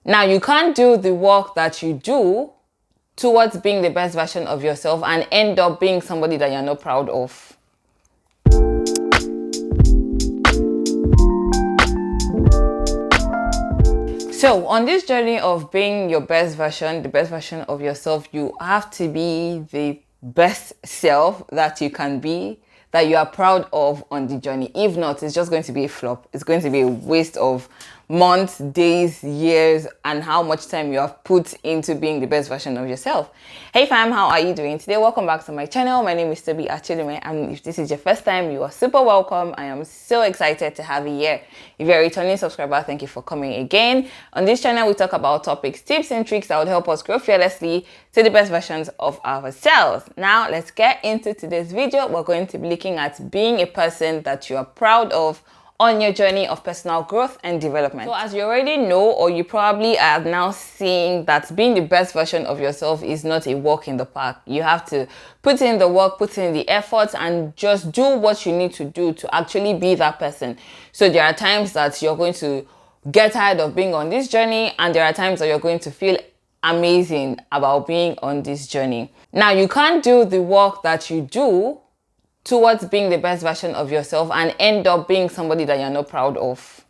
Now, you can't do the work that you do towards being the best version of yourself and end up being somebody that you're not proud of. So on this journey of being your best version, the best version of yourself, you have to be the best self that you can be, that you are proud of on the journey. If not, it's just going to be a flop. It's going to be a waste of months, days, years, and how much time you have put into being the best version of yourself. Hey fam, how are you doing today? Welcome back to my channel. My name is Tobi, Achudume, and if this is your first time, you are super welcome. I am so excited to have you here. If you're a returning subscriber, thank you for coming again. On this channel, we talk about topics, tips, and tricks that would help us grow fearlessly to the best versions of ourselves. Now, let's get into today's video. We're going to be looking at being a person that you are proud of on your journey of personal growth and development. So as you already know, or you probably are now seeing, that being the best version of yourself is not a walk in the park. You have to put in the work, put in the efforts, and just do what you need to do to actually be that person. So there are times that you're going to get tired of being on this journey, and there are times that you're going to feel amazing about being on this journey. Now, you can't do the work that you do towards being the best version of yourself and end up being somebody that you're not proud of.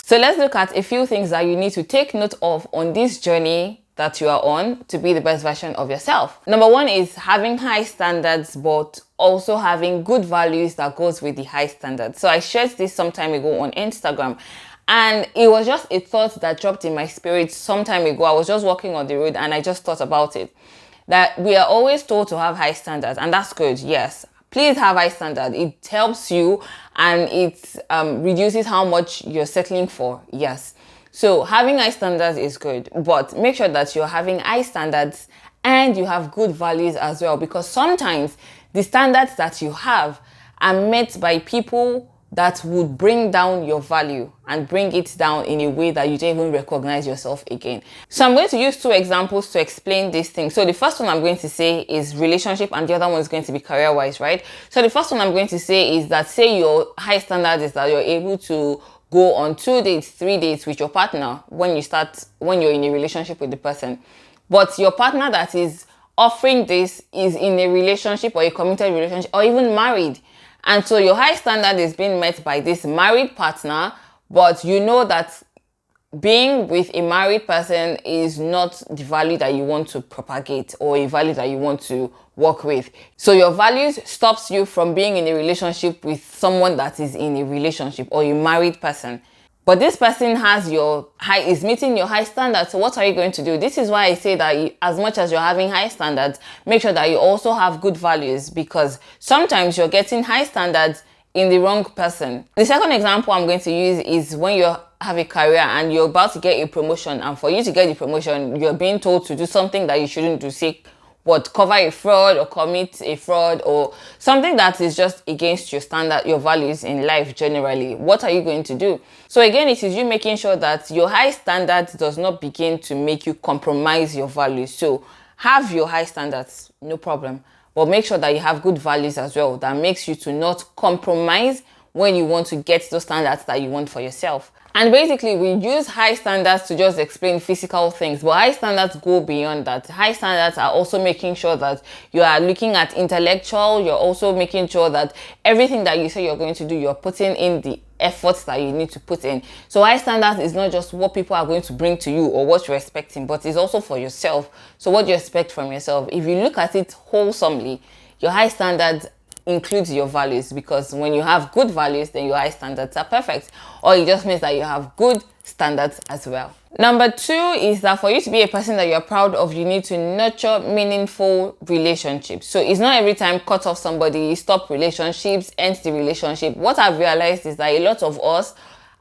So let's look at a few things that you need to take note of on this journey that you are on to be the best version of yourself. Number one is having high standards, but also having good values that goes with the high standards. So I shared this some time ago on Instagram, and it was just a thought that dropped in my spirit some time ago. I was just walking on the road and I just thought about it. That we are always told to have high standards, and that's good. Yes, please have high standards. It helps you and it reduces how much you're settling for. Yes, so having high standards is good, but make sure that you're having high standards and you have good values as well, because sometimes the standards that you have are met by people that would bring down your value and bring it down in a way that you don't even recognize yourself again. So I'm going to use two examples to explain this thing. So the first one I'm going to say is relationship, and the other one is going to be career-wise, right? So the first one I'm going to say is that, say your high standard is that you're able to go on 2 dates, 3 dates with your partner when you're in a relationship with the person. But your partner that is offering this is in a relationship or a committed relationship or even married. And so your high standard is being met by this married partner, but you know that being with a married person is not the value that you want to propagate or a value that you want to work with. So your values stops you from being in a relationship with someone that is in a relationship or a married person. But this person is meeting your high standards. So what are you going to do? This is why I say that as much as you're having high standards, make sure that you also have good values, because sometimes you're getting high standards in the wrong person. The second example I'm going to use is when you have a career and you're about to get a promotion, and for you to get the promotion, you're being told to do something that you shouldn't do. Say, cover a fraud or commit a fraud or something that is just against your standard, your values in life generally. What are you going to do? So again, it is you making sure that your high standards does not begin to make you compromise your values. So have your high standards, no problem, but make sure that you have good values as well that makes you to not compromise when you want to get those standards that you want for yourself. And basically, we use high standards to just explain physical things, but high standards go beyond that. High standards are also making sure that you are looking at intellectual. You're also making sure that everything that you say you're going to do, you're putting in the efforts that you need to put in. So high standards is not just what people are going to bring to you or what you're expecting, but it's also for yourself. So what you expect from yourself. If you look at it wholesomely, your high standards includes your values, because when you have good values, then your high standards are perfect, or it just means that you have good standards as well. Number two is that for you to be a person that you're proud of, you need to nurture meaningful relationships. So it's not every time cut off somebody, stop relationships, end the relationship. What I've realized is that a lot of us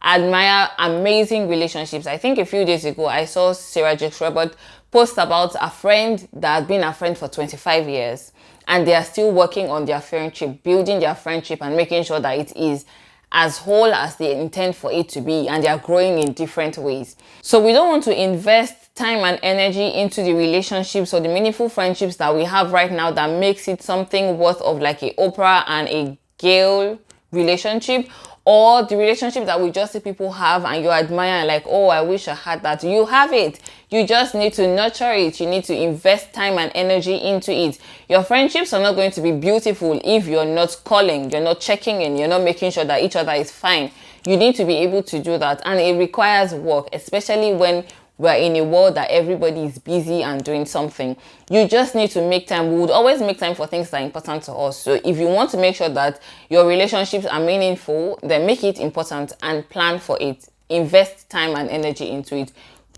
admire amazing relationships. I think a few days ago, I saw Sarah Jakes Robert post about a friend that had been a friend for 25 years. And they are still working on their friendship, building their friendship and making sure that it is as whole as they intend for it to be, and they are growing in different ways. So we don't want to invest time and energy into the relationships or the meaningful friendships that we have right now that makes it something worth of like a Oprah and a Gail relationship, or the relationship that we just see people have and you admire and like, oh, I wish I had that. You have it. You just need to nurture it. You need to invest time and energy into it. Your friendships are not going to be beautiful if you're not calling, you're not checking in, you're not making sure that each other is fine. You need to be able to do that, and it requires work, especially when we're in a world that everybody is busy and doing something. You just need to make time. We would always make time for things that are important to us. So if you want to make sure that your relationships are meaningful, then make it important and plan for it. Invest time and energy into it.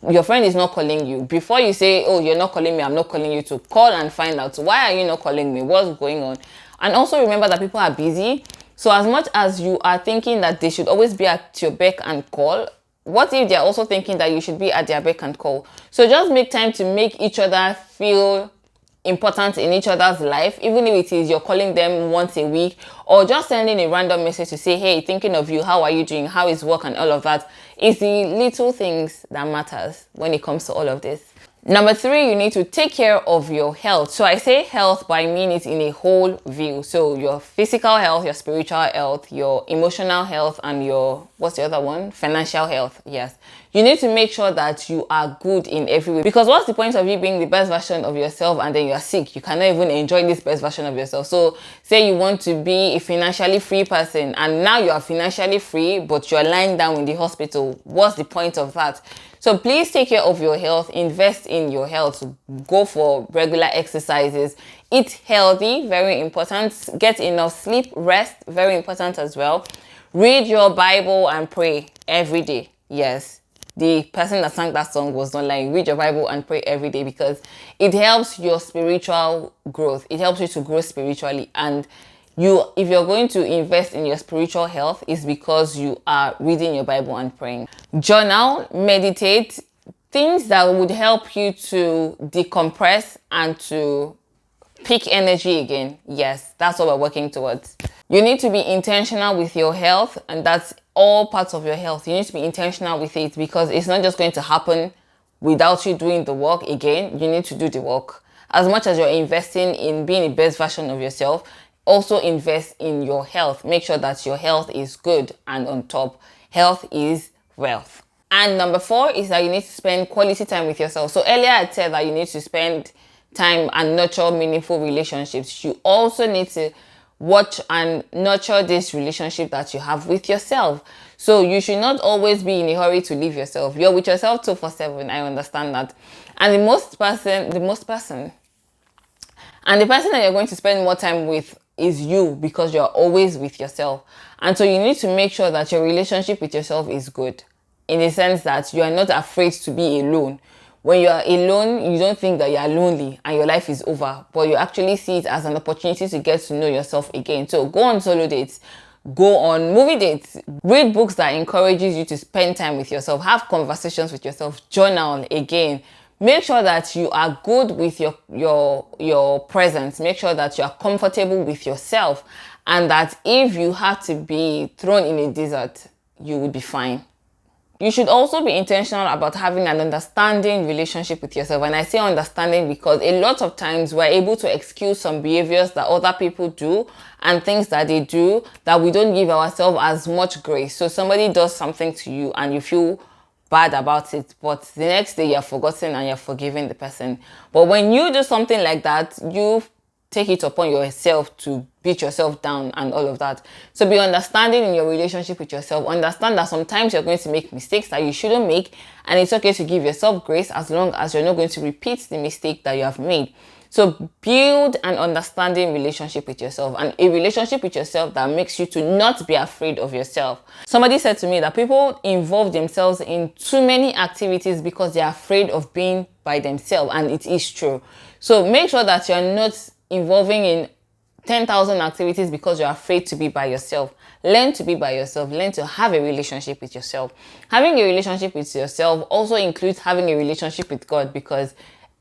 Your friend is not calling you. Before you say, oh, you're not calling me, I'm not calling you, to call and find out, why are you not calling me? What's going on? And also remember that people are busy. So as much as you are thinking that they should always be at your beck and call, what if they're also thinking that you should be at their beck and call? So just make time to make each other feel important in each other's life, even if it is you're calling them once a week or just sending a random message to say, hey, thinking of you, how are you doing, how is work, and all of that. It's the little things that matters when it comes to all of this. Number 3, you need to take care of your health. So I say health, but I mean it in a whole view. So your physical health, your spiritual health, your emotional health, and your, what's the other one? Financial health. Yes. You need to make sure that you are good in every way. Because what's the point of you being the best version of yourself and then you are sick? You cannot even enjoy this best version of yourself. So say you want to be a financially free person and now you are financially free, but you're lying down in the hospital. What's the point of that? So please take care of your health, invest in your health, go for regular exercises, eat healthy, very important, get enough sleep, rest, very important as well. Read your Bible and pray every day. Yes, the person that sang that song was not lying. Read your Bible and pray every day because it helps your spiritual growth. It helps you to grow spiritually, and if you're going to invest in your spiritual health, it's because you are reading your Bible and praying. Journal, meditate, things that would help you to decompress and to pick energy again. Yes, that's what we're working towards. You need to be intentional with your health, and that's all parts of your health. You need to be intentional with it because it's not just going to happen without you doing the work again. You need to do the work. As much as you're investing in being the best version of yourself, also invest in your health. Make sure that your health is good and on top. Health is wealth. And number 4 is that you need to spend quality time with yourself. So earlier I said that you need to spend time and nurture meaningful relationships. You also need to watch and nurture this relationship that you have with yourself. So you should not always be in a hurry to leave yourself. You're with yourself 24/7. I understand that. And the person that you're going to spend more time with is you, because you're always with yourself. And so you need to make sure that your relationship with yourself is good, in the sense that you are not afraid to be alone. When you are alone, you don't think that you are lonely and your life is over, but you actually see it as an opportunity to get to know yourself again. So go on solo dates, go on movie dates, read books that encourages you to spend time with yourself, have conversations with yourself, journal again. Make sure that you are good with your presence. Make sure that you are comfortable with yourself, and that if you have to be thrown in a desert, you will be fine. You should also be intentional about having an understanding relationship with yourself. And I say understanding because a lot of times we're able to excuse some behaviors that other people do and things that they do that we don't give ourselves as much grace. So somebody does something to you and you feel bad about it, but the next day you're forgotten and you're forgiving the person. But when you do something like that, you take it upon yourself to beat yourself down and all of that. So be understanding in your relationship with yourself. Understand that sometimes you're going to make mistakes that you shouldn't make, and it's okay to give yourself grace as long as you're not going to repeat the mistake that you have made. So build an understanding relationship with yourself, and a relationship with yourself that makes you to not be afraid of yourself. Somebody said to me that people involve themselves in too many activities because they're afraid of being by themselves, and it is true. So make sure that you're not involving in 10,000 activities because you're afraid to be by yourself. Learn to be by yourself. Learn to have a relationship with yourself. Having a relationship with yourself also includes having a relationship with God, because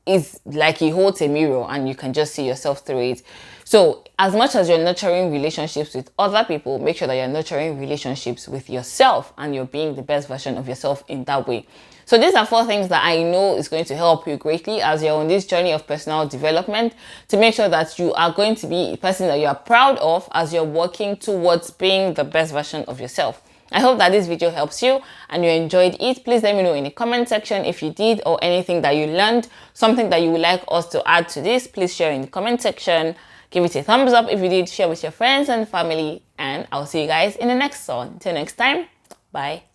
it's like He holds a mirror and you can just see yourself through it. So as much as you're nurturing relationships with other people, make sure that you're nurturing relationships with yourself and you're being the best version of yourself in that way. So these are 4 things that I know is going to help you greatly as you're on this journey of personal development, to make sure that you are going to be a person that you are proud of as you're working towards being the best version of yourself. I hope that this video helps you and you enjoyed it. Please let me know in the comment section if you did, or anything that you learned, something that you would like us to add to this. Please share in the comment section. Give it a thumbs up if you did, share with your friends and family, and I'll see you guys in the next one. Till next time, bye.